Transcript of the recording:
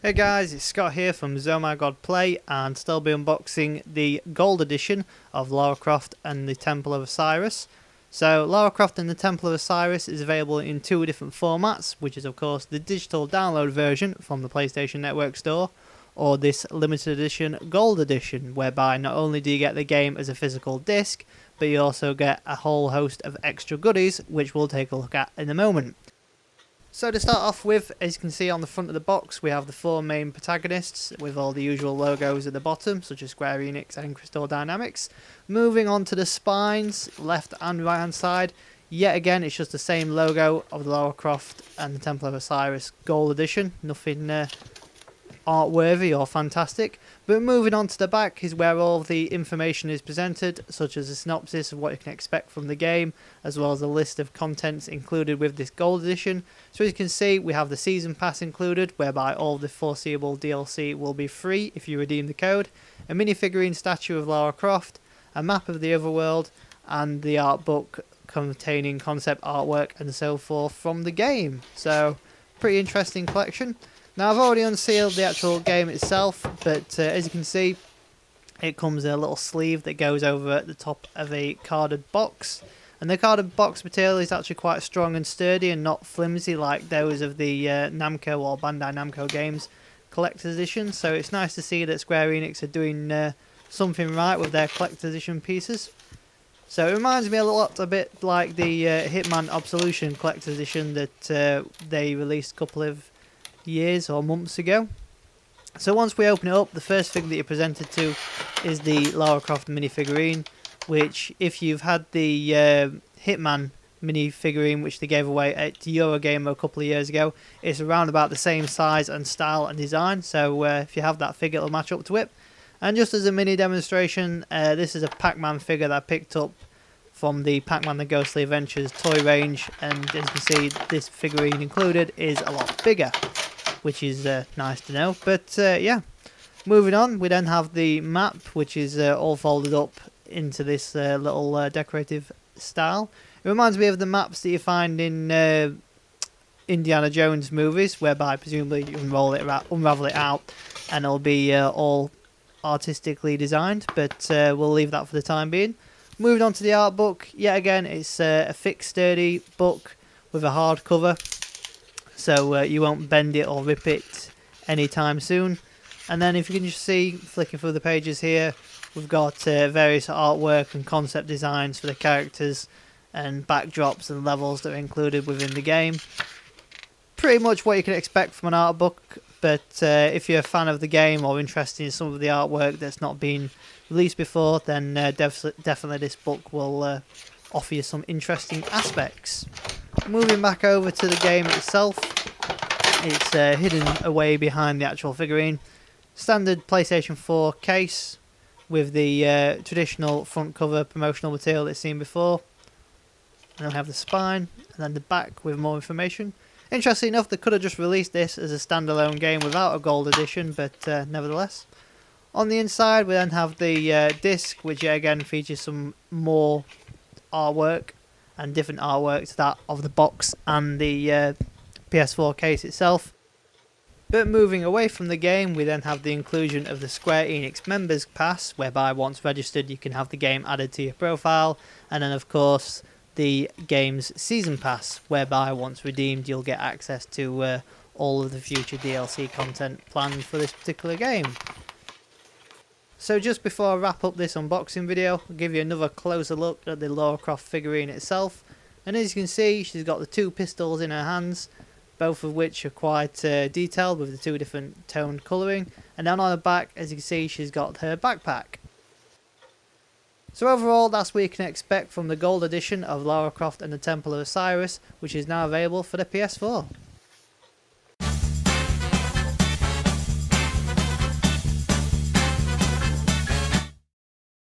Hey guys, it's Scott here from ZOMGPlay and still be unboxing the gold edition of Lara Croft and the Temple of Osiris. So Lara Croft and the Temple of Osiris is available in two different formats, which is of course the digital download version from the PlayStation Network store, or this limited edition gold edition, whereby not only do you get the game as a physical disc, but you also get a whole host of extra goodies, which we'll take a look at in a moment. So to start off with, as you can see on the front of the box, we have the four main protagonists with all the usual logos at the bottom, such as Square Enix and Crystal Dynamics. Moving on to the spines, left and right hand side, yet again it's just the same logo of the Lara Croft and the Temple of Osiris Gold Edition, nothing art-worthy or fantastic. But moving on to the back is where all the information is presented, such as a synopsis of what you can expect from the game, as well as a list of contents included with this gold edition. So as you can see, we have the season pass included, whereby all the foreseeable DLC will be free if you redeem the code, a minifigurine statue of Lara Croft, a map of the overworld, and the art book containing concept artwork and so forth from the game. So pretty interesting collection. Now I've already unsealed the actual game itself, but as you can see, it comes in a little sleeve that goes over at the top of a carded box. And the carded box material is actually quite strong and sturdy and not flimsy like those of the Namco or Bandai Namco games collector's edition. So it's nice to see that Square Enix are doing something right with their collector's edition pieces. So it reminds me a bit like the Hitman Absolution collector's edition that they released a couple of years or months ago. So once we open it up, the first thing that you're presented to is the Lara Croft minifigurine, which if you've had the Hitman minifigurine, which they gave away at Eurogamer a couple of years ago, it's around about the same size and style and design, so if you have that figure it'll match up to it. And just as a mini demonstration, this is a Pac-Man figure that I picked up from the Pac-Man The Ghostly Adventures toy range, and as you can see, this figurine included is a lot bigger, which is nice to know. But yeah, moving on, we then have the map, which is all folded up into this little decorative style. It reminds me of the maps that you find in Indiana Jones movies, whereby presumably you unravel it out and it'll be all artistically designed, but we'll leave that for the time being. Moving on to the art book, yet again it's a thick sturdy book with a hard cover, so you won't bend it or rip it anytime soon. And then if you can just see, flicking through the pages here, we've got various artwork and concept designs for the characters and backdrops and levels that are included within the game. Pretty much what you can expect from an art book, but if you're a fan of the game or interested in some of the artwork that's not been released before, then definitely this book will offer you some interesting aspects. Moving back over to the game itself, it's hidden away behind the actual figurine. Standard PlayStation 4 case with the traditional front cover promotional material that's seen before. And then we have the spine, and then the back with more information. Interestingly enough, they could have just released this as a standalone game without a gold edition, but nevertheless. On the inside, we then have the disc, which yet again features some more artwork and different artwork to that of the box and the PS4 case itself. But moving away from the game, we then have the inclusion of the Square Enix Members Pass, whereby once registered you can have the game added to your profile, and then of course the game's Season Pass, whereby once redeemed you'll get access to all of the future DLC content planned for this particular game. So just before I wrap up this unboxing video, I'll give you another closer look at the Lara Croft figurine itself. And as you can see, she's got the two pistols in her hands, both of which are quite detailed with the two different toned colouring. And then on the back, as you can see, she's got her backpack. So overall, that's what you can expect from the gold edition of Lara Croft and the Temple of Osiris, which is now available for the PS4.